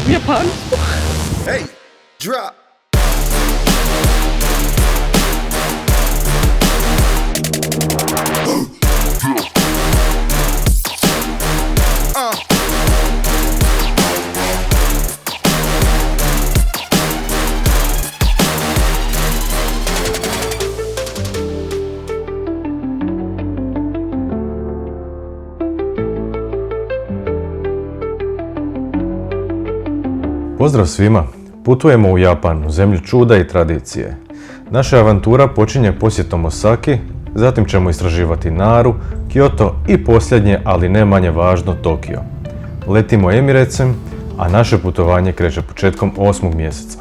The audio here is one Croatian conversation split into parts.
U Japanu. Hey, drop. Pozdrav svima! Putujemo u Japan, u zemlju čuda i tradicije. Naša avantura počinje posjetom Osaki, zatim ćemo istraživati Naru, Kyoto i posljednje, ali ne manje važno, Tokio. Letimo Emiratesem, a naše putovanje kreće početkom 8. mjeseca.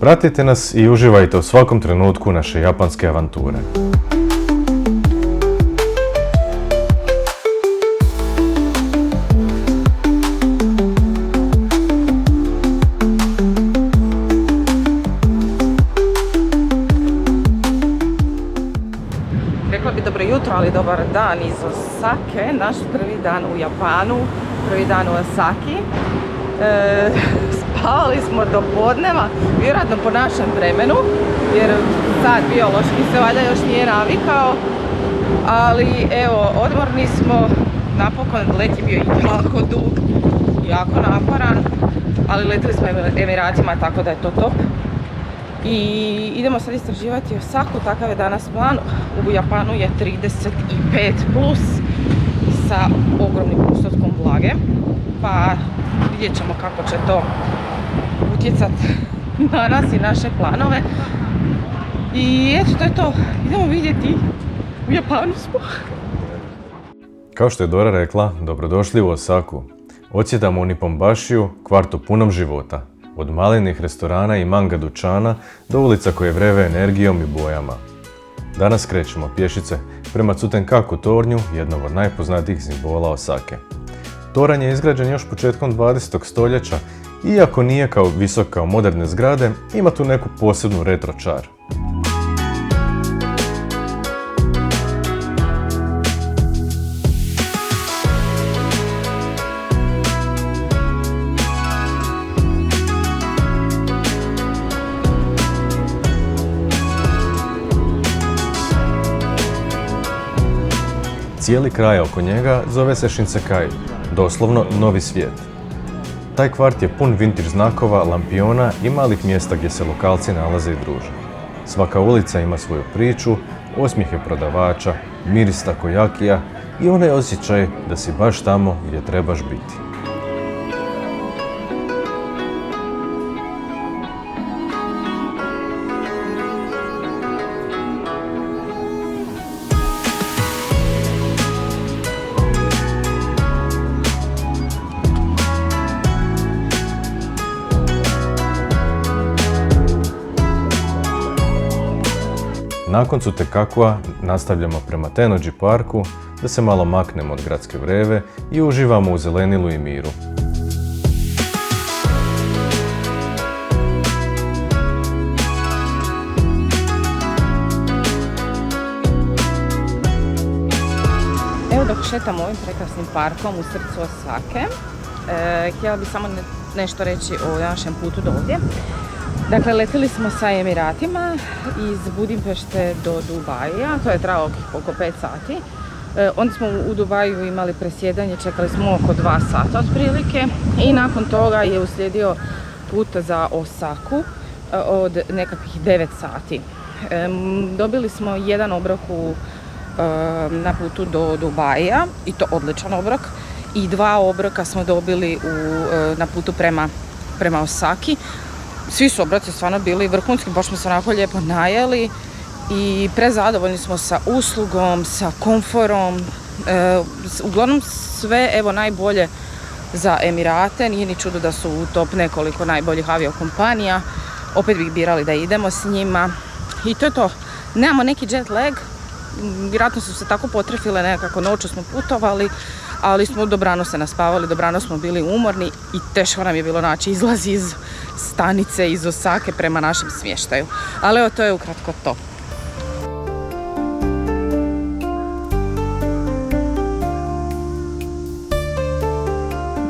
Pratite nas i uživajte u svakom trenutku naše japanske avanture. Rekla bi dobro jutro, ali dobar dan iz Osake. Naš prvi dan u Japanu, prvi dan u Osaki. Spavali smo do podneva, vjerojatno po našem vremenu, jer sad biološki se valjda još nije navikao. Ali evo, odmorni smo, napokon let je bio jako dug, jako naporan, ali letili smo Emiratima, tako da je to top. I idemo sad istraživati Osaku, takav je danas plan. U Japanu je 35 plus sa ogromnim postotkom vlage, pa vidjet ćemo kako će to utjecati na nas i naše planove. I eto, to je to. Idemo vidjeti. U Japanu smo. Kao što je Dora rekla, dobrodošli u Osaku. Odsjedamo u Nipponbashiju, kvartu punom života. Od malenih restorana i manga dućana do ulica koje vreve energijom i bojama. Danas krećemo pješice prema Tsutenkaku tornju, jednog od najpoznatijih simbola Osake. Toranj je izgrađen još početkom 20. stoljeća, iako nije kao visok kao moderne zgrade, ima tu neku posebnu retro čar. Cijeli kraj oko njega zove se Shinsekai, doslovno novi svijet. Taj kvart je pun vintage znakova, lampiona i malih mjesta gdje se lokalci nalaze i druže. Svaka ulica ima svoju priču, osmijehe prodavača, miris takojakija i onaj osjećaj da si baš tamo gdje trebaš biti. Nakon Tsutekakua nastavljamo prema Tennoji parku da se malo maknemo od gradske vreve i uživamo u zelenilu i miru. Evo dok šetamo ovim prekrasnim parkom u srcu Osake, htjela bih samo nešto reći o našem putu do ovdje. Dakle, letili smo sa Emiratima iz Budimpešte do Dubaija, to je trajalo oko 5 sati. Onda smo u Dubaju imali presjedanje, čekali smo oko 2 sata otprilike i nakon toga je uslijedio put za Osaku od nekakvih 9 sati. Dobili smo jedan obrok na putu do Dubaija i to odličan obrok i 2 obroka smo dobili na putu prema Osaki. Svi su obroci stvarno bili vrhunski, baš smo se onako lijepo najeli i prezadovoljni smo sa uslugom, sa komforom. Uglavnom sve evo najbolje za Emirate, nije ni čudo da su u top nekoliko najboljih aviokompanija. Opet bih birali da idemo s njima i to je to. Nemamo neki jet lag, vjerojatno su se tako potrefile nekako, noću smo putovali, ali smo dobrano se naspavali, dobrano smo bili umorni i teško nam je bilo naći izlaz iz stanice, iz Osake prema našem smještaju. Ali evo, to je ukratko to.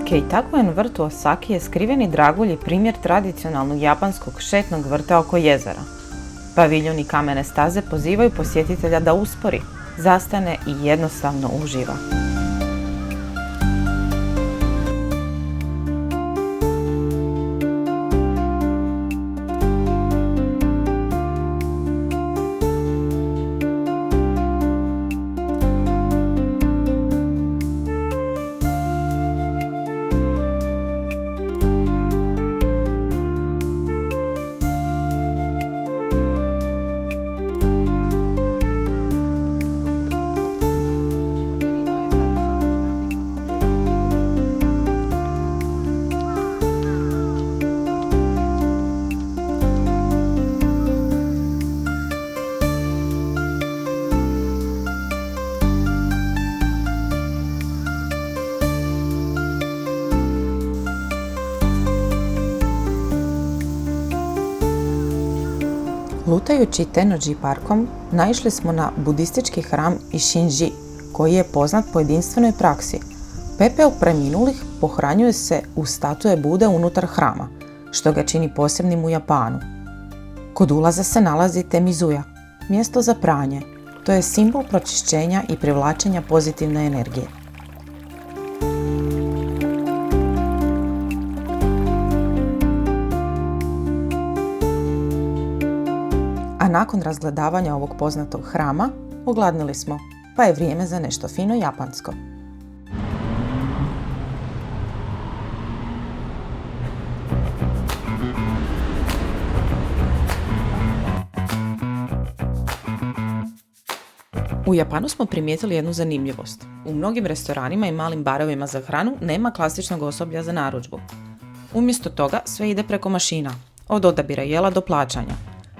Keitakuen vrt u Osaki je skriveni dragulj i primjer tradicionalnog japanskog šetnog vrta oko jezera. Paviljon i kamene staze pozivaju posjetitelja da uspori, zastane i jednostavno uživa. Lutajući Tennoji parkom, naišli smo na budistički hram Isshinji, koji je poznat po jedinstvenoj praksi. Pepeo preminulih pohranjuje se u statue Bude unutar hrama, što ga čini posebnim u Japanu. Kod ulaza se nalazi Temizuya, mjesto za pranje. To je simbol pročišćenja i privlačenja pozitivne energije. A nakon razgledavanja ovog poznatog hrama, ogladnili smo, pa je vrijeme za nešto fino japansko. U Japanu smo primijetili jednu zanimljivost. U mnogim restoranima i malim barovima za hranu nema klasičnog osoblja za narudžbu. Umjesto toga sve ide preko mašina, od odabira jela do plaćanja.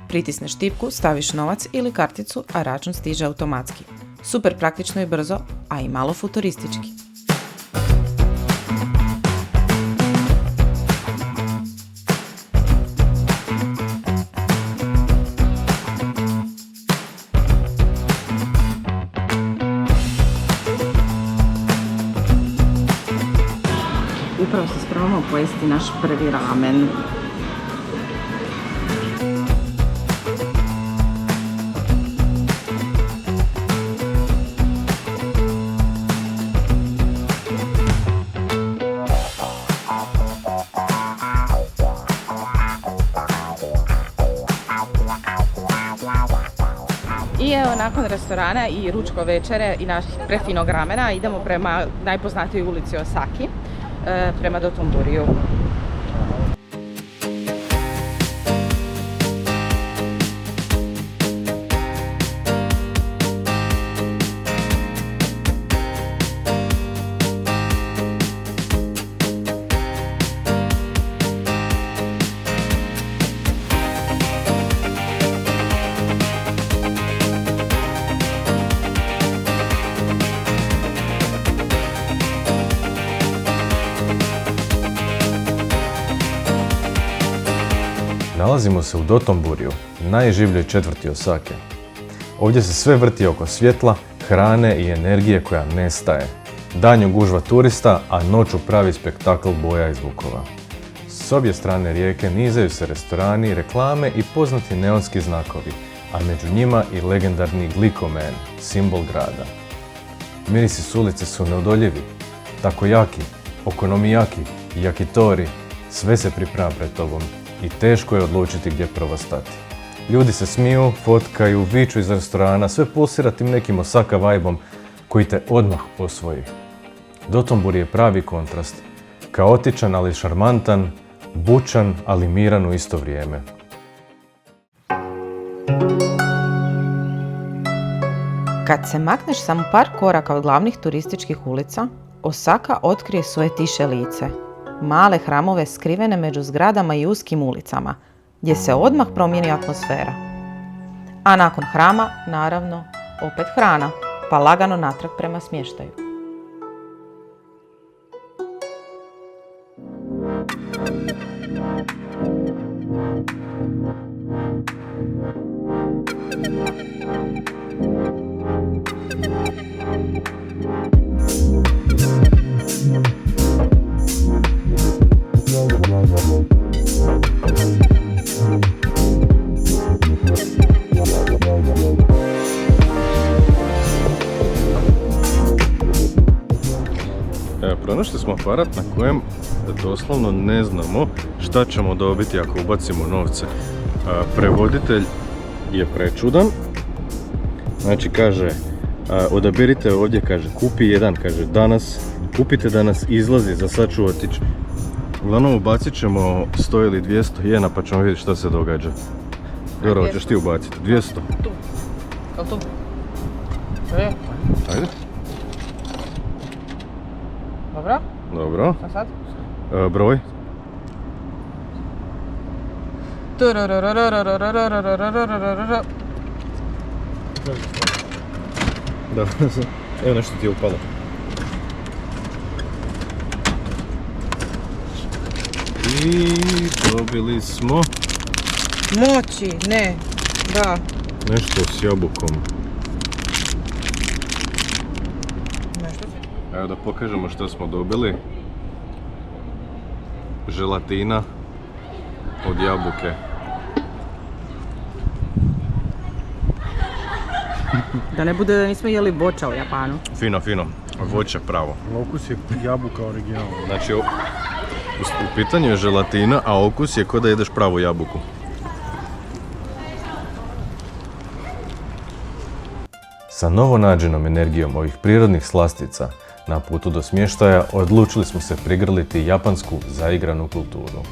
Pritisneš tipku, staviš novac ili karticu, a račun stiže automatski. Super praktično i brzo, a i malo futuristički. Upravo se spremamo pojesti naš prvi ramen. I evo, nakon restorana i ručko večere i naših prefinog ramena idemo prema najpoznatijoj ulici Osaki, prema Dotonburiju. Nalazimo se u Dotonburiju, najživljoj četvrti Osake. Ovdje se sve vrti oko svjetla, hrane i energije koja nestaje. Danju gužva turista, a noću pravi spektakl boja i zvukova. S obje strane rijeke nizaju se restorani, reklame i poznati neonski znakovi, a među njima i legendarni Glicoman, simbol grada. Mirisi s ulice su neodoljivi, takoyaki, okonomiyaki, yakitori, sve se priprema pred tobom i teško je odlučiti gdje prvo stati. Ljudi se smiju, fotkaju, viču iz restorana, sve pulsira tim nekim Osaka vibeom koji te odmah osvoji. Dotonburi je pravi kontrast, kaotičan ali šarmantan, bučan ali miran u isto vrijeme. Kad se makneš samo par koraka od glavnih turističkih ulica, Osaka otkrije svoje tiše lice. Male hramove skrivene među zgradama i uskim ulicama, gdje se odmah promijeni atmosfera. A nakon hrama, naravno, opet hrana, pa lagano natrag prema smještaju. aparat na kojem doslovno ne znamo šta ćemo dobiti ako ubacimo novce. Prevoditelj je prečudan. Znači kaže, odabirite ovdje, kaže kupi jedan, kaže danas, kupite danas, izlazi, za sad ću otići. Uglavnom ubacit ćemo 100 ili 200 jena pa ćemo vidjeti šta se događa. Dobro, hoćeš ti ubaciti? 200. Tu. Jel tu? Ajde. Dobro. Dobro. A sad? Broj? Da, evo nešto ti je upalo. I dobili smo Moći, ne, da. nešto s jabukom. Nešto će. Evo da pokažemo što smo dobili. Želatina od jabuke. Da ne bude da nismo jeli voća u Japanu. Fino, fino. Voće pravo. Okus je jabuka originalna. Znači, u pitanju je želatina, a okus je ko da jedeš pravu jabuku. Sa novo nađenom energijom ovih prirodnih slastica, na putu do smještaja odlučili smo se prigrliti japansku zaigranu kulturu.